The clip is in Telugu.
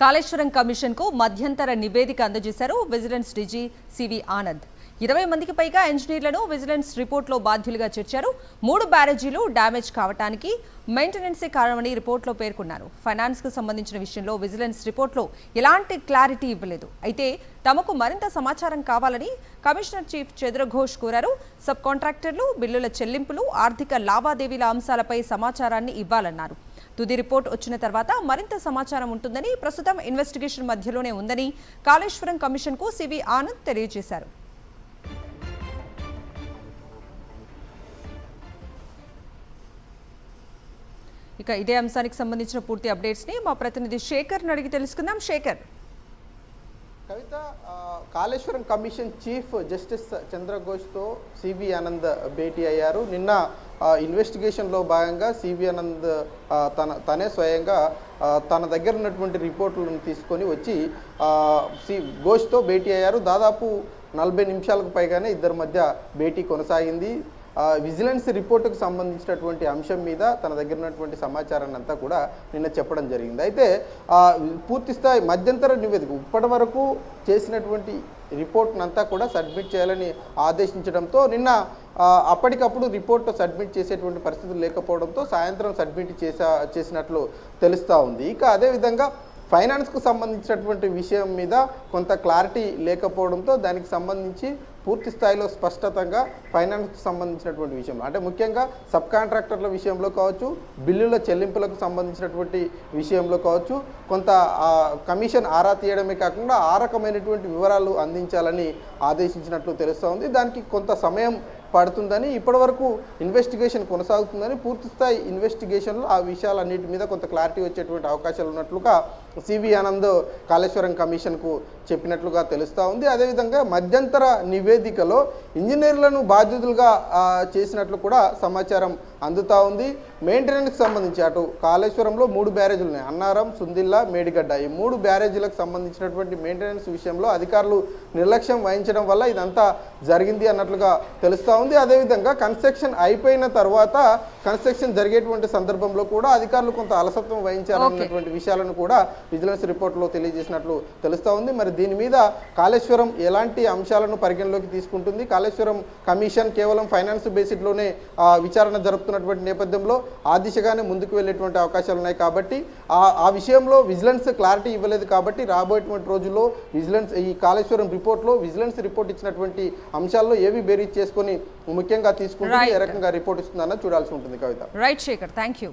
కాళేశ్వరం కమిషన్ కు మధ్యంతర నివేదిక అందజేశారు విజిలెన్స్ డీజీ సివి ఆనంద్. 20 మందికి పైగా ఇంజనీర్లను విజిలెన్స్ రిపోర్ట్లో బాధ్యులుగా చేర్చారు. 3 బ్యారేజీలు డ్యామేజ్ కావడానికి మెయింటెనెన్సే కారణమని రిపోర్ట్లో పేర్కొన్నారు. ఫైనాన్స్ కు సంబంధించిన విషయంలో విజిలెన్స్ రిపోర్ట్లో ఎలాంటి క్లారిటీ ఇవ్వలేదు. అయితే తమకు మరింత సమాచారం కావాలని కమిషనర్ చీఫ్ చంద్రఘోష్ కోరారు. సబ్ కాంట్రాక్టర్లు, బిల్లుల చెల్లింపులు, ఆర్థిక లావాదేవీల అంశాలపై సమాచారాన్ని ఇవ్వాలన్నారు. తుది రిపోర్ట్ వచ్చిన తర్వాత మరింత సమాచారం ఉంటుందని, ప్రస్తుతం ఇన్వెస్టిగేషన్ మధ్యలోనే ఉందని కాళేశ్వరం కమిషన్ కు సివి ఆనంద్ తెలియజేశారు. ఇక ఇదే అంశానికి సంబంధించిన పూర్తి అప్డేట్స్ ని మా ప్రతినిధి శేఖర్ అడిగి తెలుసుకుందాం. Shekhar, Kavitha, Kaleshwaram commission chief justice చంద్రఘోష్తో సివి ఆనంద్ భేటీ అయ్యారు. నిన్న ఇన్వెస్టిగేషన్లో భాగంగా సివి ఆనంద్ తనే స్వయంగా తన దగ్గర ఉన్నటువంటి రిపోర్టులను తీసుకొని వచ్చి ఘోష్తో భేటీ అయ్యారు. దాదాపు 40 నిమిషాలకు పైగానే ఇద్దరి మధ్య భేటీ కొనసాగింది. విజిలెన్స్ రిపోర్టుకు సంబంధించినటువంటి అంశం మీద తన దగ్గర ఉన్నటువంటి సమాచారాన్ని అంతా కూడా నిన్న చెప్పడం జరిగింది. అయితే పూర్తిస్థాయి మధ్యంతర నివేదిక ఇప్పటి వరకు చేసినటువంటి రిపోర్ట్ను అంతా కూడా సబ్మిట్ చేయాలని ఆదేశించడంతో నిన్న అప్పటికప్పుడు రిపోర్ట్ సబ్మిట్ చేసేటువంటి పరిస్థితులు లేకపోవడంతో సాయంత్రం సబ్మిట్ చేసినట్లు తెలుస్తూ ఉంది. ఇక అదేవిధంగా ఫైనాన్స్కు సంబంధించినటువంటి విషయం మీద కొంత క్లారిటీ లేకపోవడంతో దానికి సంబంధించి పూర్తి స్థాయిలో స్పష్టతంగా ఫైనాన్స్కి సంబంధించినటువంటి విషయంలో, అంటే ముఖ్యంగా సబ్ కాంట్రాక్టర్ల విషయంలో కావచ్చు, బిల్లుల చెల్లింపులకు సంబంధించినటువంటి విషయంలో కావచ్చు, కొంత కమిషన్ ఆరా తీయడమే కాకుండా ఆ రకమైనటువంటి వివరాలు అందించాలని ఆదేశించినట్లు తెలుస్తూ ఉంది. దానికి కొంత సమయం పడుతుందని, ఇప్పటివరకు ఇన్వెస్టిగేషన్ కొనసాగుతుందని, పూర్తిస్థాయి ఇన్వెస్టిగేషన్లో ఆ విషయాలన్నిటి మీద కొంత క్లారిటీ వచ్చేటువంటి అవకాశాలు ఉన్నట్లుగా సివి ఆనంద్ కాళేశ్వరం కమిషన్కు చెప్పినట్లుగా తెలుస్తూ ఉంది. అదేవిధంగా మధ్యంతర నివేదికలో ఇంజనీర్లను బాధ్యతలుగా చేసినట్లు కూడా సమాచారం అందుతూ ఉంది. మెయింటెనెన్స్కి సంబంధించి అటు కాళేశ్వరంలో 3 బ్యారేజీలు ఉన్నాయి, అన్నారం, సుందిల్లా, మేడిగడ్డ. ఈ 3 బ్యారేజీలకు సంబంధించినటువంటి మెయింటెనెన్స్ విషయంలో అధికారులు నిర్లక్ష్యం వహించడం వల్ల ఇదంతా జరిగింది అన్నట్లుగా తెలుస్తూ ఉంది. అదేవిధంగా కన్స్ట్రక్షన్ అయిపోయిన తర్వాత కన్స్ట్రక్షన్ జరిగేటువంటి సందర్భంలో కూడా అధికారులు కొంత అలసత్వం వహించాలన్నటువంటి విషయాలను కూడా విజిలెన్స్ రిపోర్ట్లో తెలియజేసినట్లు తెలుస్తూ ఉంది. మరి దీని మీద కాళేశ్వరం ఎలాంటి అంశాలను పరిగణలోకి తీసుకుంటుంది? కాళేశ్వరం కమిషన్ కేవలం ఫైనాన్స్ బేసిడ్లోనే విచారణ జరుపుతున్నటువంటి నేపథ్యంలో ఆ దిశగానే ముందుకు వెళ్ళేటువంటి అవకాశాలు ఉన్నాయి. కాబట్టి ఆ విషయంలో విజిలెన్స్ క్లారిటీ ఇవ్వలేదు. కాబట్టి రాబోయేటువంటి రోజుల్లో విజిలెన్స్ ఈ కాళేశ్వరం రిపోర్ట్లో విజిలెన్స్ రిపోర్ట్ ఇచ్చినటువంటి అంశాల్లో ఏవి బేరీజ్ చేసుకొని ముఖ్యంగా తీసుకుంటుంది, ఏ రకంగా రిపోర్ట్ ఇస్తుందన్న చూడాల్సి ఉంటుంది. Kavitha. Right Shekhar, thank you.